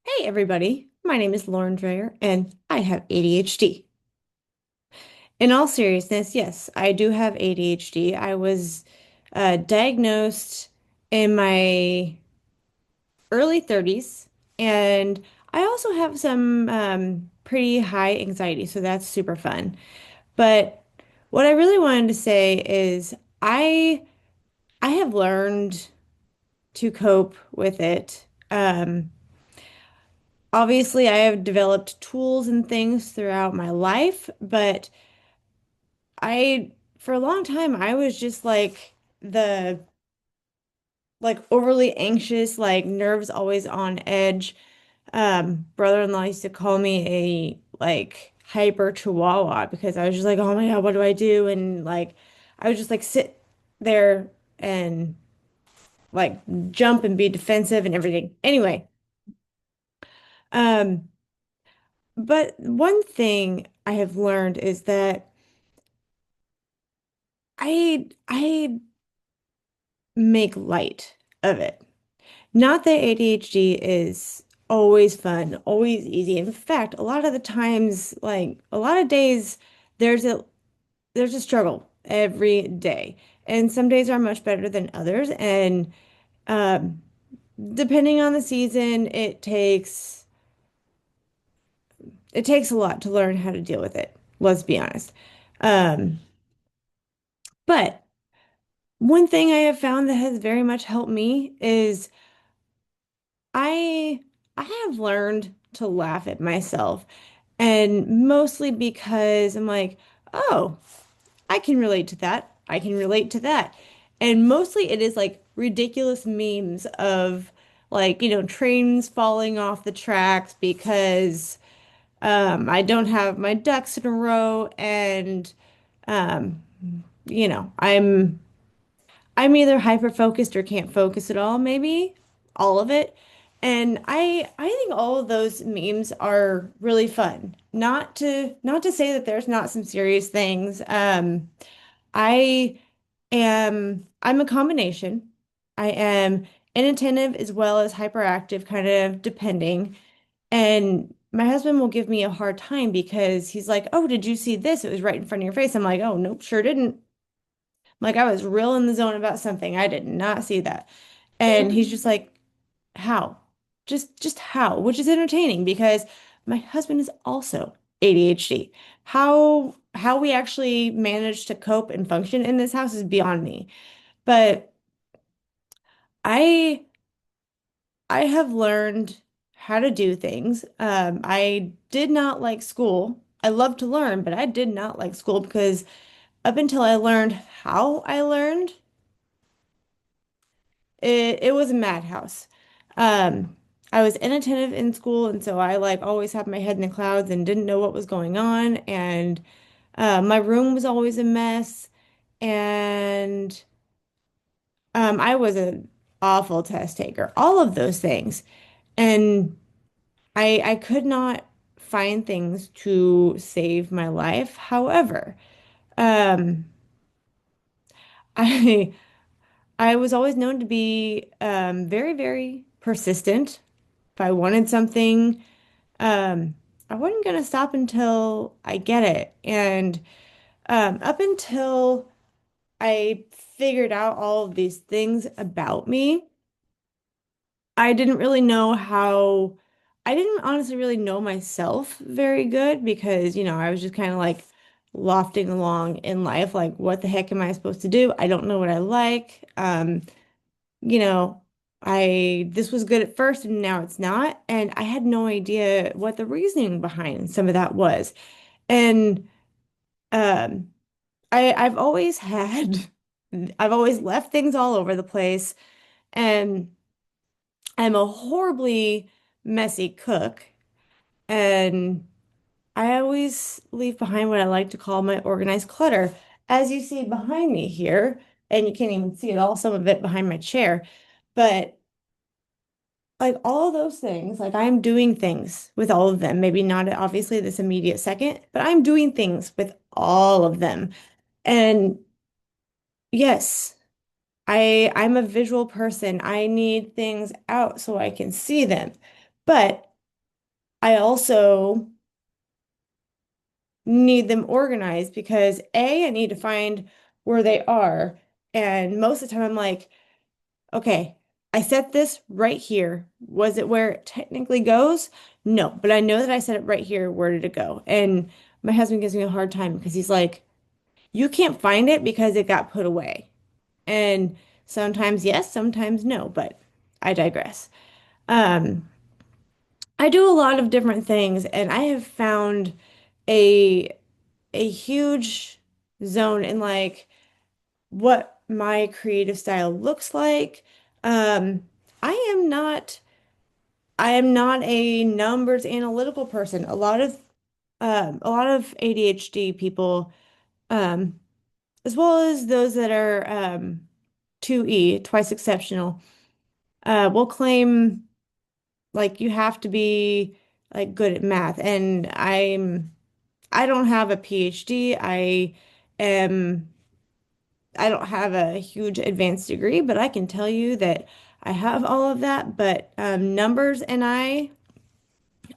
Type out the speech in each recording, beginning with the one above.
Hey everybody, my name is Lauren Dreyer and I have ADHD. In all seriousness, yes, I do have ADHD. I was diagnosed in my early 30s, and I also have some pretty high anxiety, so that's super fun. But what I really wanted to say is I have learned to cope with it. Obviously, I have developed tools and things throughout my life, but for a long time, I was just the, overly anxious, like nerves always on edge. Brother-in-law used to call me a, hyper chihuahua because I was just like, oh my God, what do I do? And I would just sit there and like jump and be defensive and everything. Anyway, um, but one thing I have learned is that I make light of it. Not that ADHD is always fun, always easy. In fact, a lot of the times, like a lot of days, there's a there's a struggle every day. And some days are much better than others. And um, depending on the season, it takes a lot to learn how to deal with it. Let's be honest. Um, but one thing I have found that has very much helped me is I I have learned to laugh at myself, and mostly because I'm like, oh, I can relate to that. I can relate to that. And mostly it is like ridiculous memes of trains falling off the tracks because I don't have my ducks in a row and um you know, I'm either hyper focused or can't focus at all, maybe all of it. And I think all of those memes are really fun. Not to say that there's not some serious things. I'm a combination. I am inattentive as well as hyperactive, kind of depending. And my husband will give me a hard time because he's like, "Oh, did you see this? It was right in front of your face." I'm like, "Oh, nope, sure didn't." Like I was real in the zone about something. I did not see that. And he's just like, how? Just how? Which is entertaining because my husband is also ADHD. How we actually manage to cope and function in this house is beyond me. But I I have learned how to do things. I did not like school. I love to learn, but I did not like school because up until I learned how I learned, it was a madhouse. Um, I was inattentive in school, and so I always had my head in the clouds and didn't know what was going on. And my room was always a mess. And I was an awful test taker. All of those things, and I could not find things to save my life. However, um, I I was always known to be very, very persistent. If I wanted something, um, I wasn't gonna stop until I get it. And up until I figured out all of these things about me, I didn't really know how, I didn't honestly really know myself very good because, I was just kind of like lofting along in life, like, what the heck am I supposed to do? I don't know what I like. You know, this was good at first and now it's not. And I had no idea what the reasoning behind some of that was. And um I've always had I've always left things all over the place, and I'm a horribly messy cook, and I always leave behind what I like to call my organized clutter. As you see behind me here, and you can't even see it all, some of it behind my chair, but like all those things, like I'm doing things with all of them. Maybe not obviously this immediate second, but I'm doing things with all of them. And yes, I'm a visual person. I need things out so I can see them. But I also need them organized because A, I need to find where they are. And most of the time I'm like, okay, I set this right here. Was it where it technically goes? No, but I know that I set it right here. Where did it go? And my husband gives me a hard time because he's like, you can't find it because it got put away. And sometimes yes, sometimes no, but I digress. Um, I do a lot of different things, and I have found a a huge zone in like what my creative style looks like. Um, I am not I am not a numbers analytical person. A lot of ADHD people, um, as well as those that are 2E, twice exceptional, will claim like you have to be like good at math. And I don't have a PhD. Am I don't have a huge advanced degree, but I can tell you that I have all of that. But numbers and I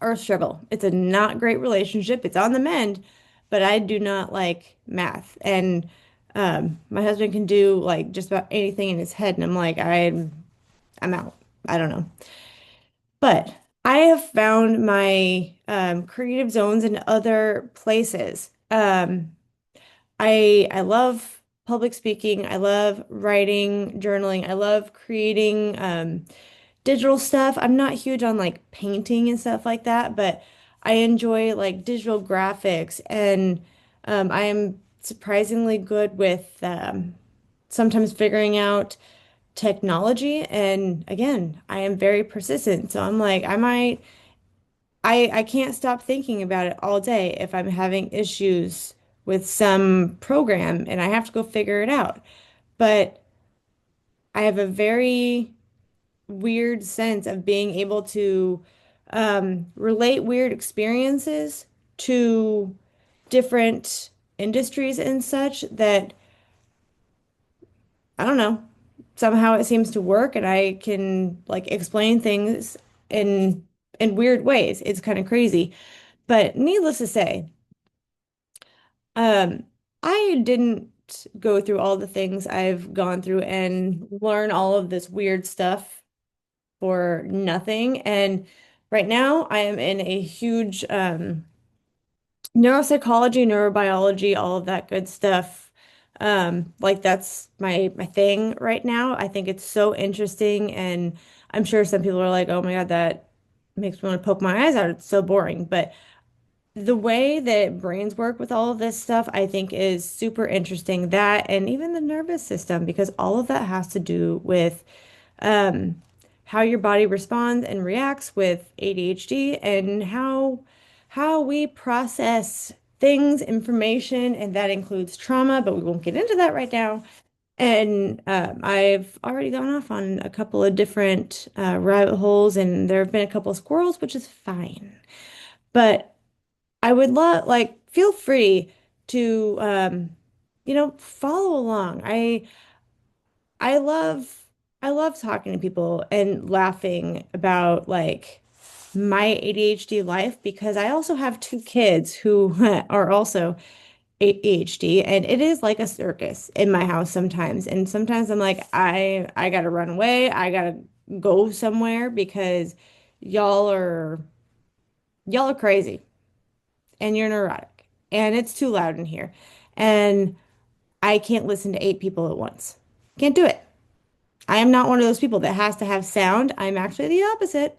are a struggle. It's a not great relationship. It's on the mend, but I do not like math. And my husband can do like just about anything in his head, and I'm like, I'm out. I don't know. But I have found my creative zones in other places. I love public speaking. I love writing, journaling. I love creating digital stuff. I'm not huge on like painting and stuff like that, but I enjoy like digital graphics and I am surprisingly good with sometimes figuring out technology. And again, I am very persistent. So I'm like, I can't stop thinking about it all day if I'm having issues with some program and I have to go figure it out. But I have a very weird sense of being able to relate weird experiences to different industries and such that I don't know. Somehow it seems to work and I can like explain things in weird ways. It's kind of crazy. But needless to say, Um, I didn't go through all the things I've gone through and learn all of this weird stuff for nothing. And right now, I am in a huge neuropsychology, neurobiology, all of that good stuff. Like that's my thing right now. I think it's so interesting, and I'm sure some people are like, "Oh my God, that makes me want to poke my eyes out. It's so boring." But the way that brains work with all of this stuff, I think is super interesting. That and even the nervous system, because all of that has to do with um, how your body responds and reacts with ADHD and how we process things, information, and that includes trauma, but we won't get into that right now. And I've already gone off on a couple of different rabbit holes, and there have been a couple of squirrels, which is fine. But I would love like feel free to follow along. I love I love talking to people and laughing about like my ADHD life because I also have two kids who are also ADHD and it is like a circus in my house sometimes. And sometimes I'm like I gotta run away. I gotta go somewhere because y'all are y'all are crazy and you're neurotic and it's too loud in here. And I can't listen to eight people at once. Can't do it. I am not one of those people that has to have sound. I'm actually the opposite.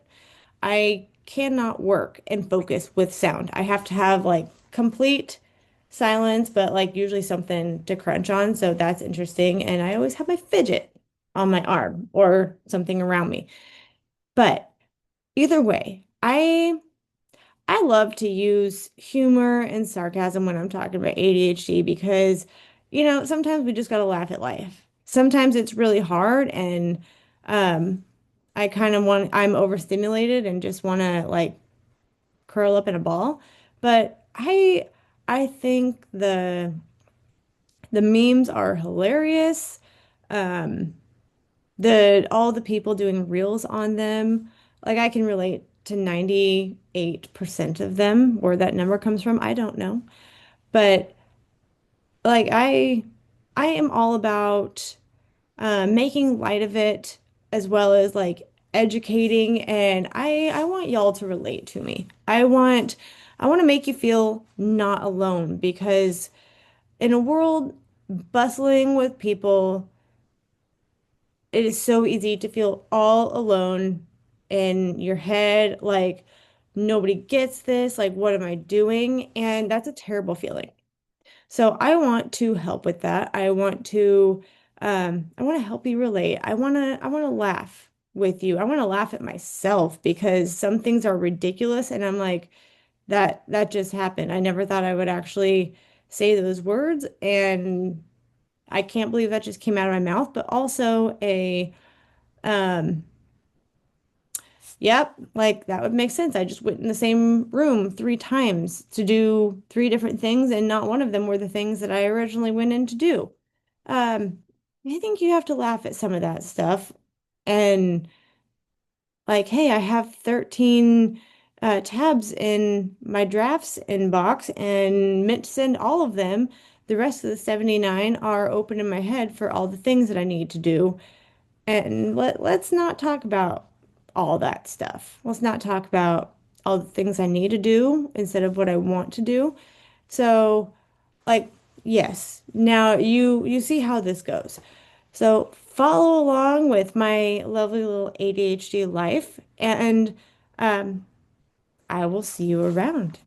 I cannot work and focus with sound. I have to have like complete silence, but like usually something to crunch on. So that's interesting. And I always have my fidget on my arm or something around me. But either way, I love to use humor and sarcasm when I'm talking about ADHD because, sometimes we just got to laugh at life. Sometimes it's really hard and um, I'm overstimulated and just want to like curl up in a ball. But I think the memes are hilarious. Um, all the people doing reels on them, like I can relate to 98% of them. Where that number comes from, I don't know. But like I am all about making light of it as well as like educating, and I want y'all to relate to me. I want to make you feel not alone because in a world bustling with people, it is so easy to feel all alone in your head, like nobody gets this, like what am I doing? And that's a terrible feeling. So I want to help with that. I want to help you relate. I want to laugh with you. I want to laugh at myself because some things are ridiculous and I'm like that just happened. I never thought I would actually say those words and I can't believe that just came out of my mouth, but also um yep, like that would make sense. I just went in the same room 3 times to do 3 different things, and not one of them were the things that I originally went in to do. Um, I think you have to laugh at some of that stuff. And like, hey, I have 13 tabs in my drafts inbox and meant to send all of them. The rest of the 79 are open in my head for all the things that I need to do. And let's not talk about all that stuff. Let's not talk about all the things I need to do instead of what I want to do. So, like, yes. Now you see how this goes. So, follow along with my lovely little ADHD life, and I will see you around.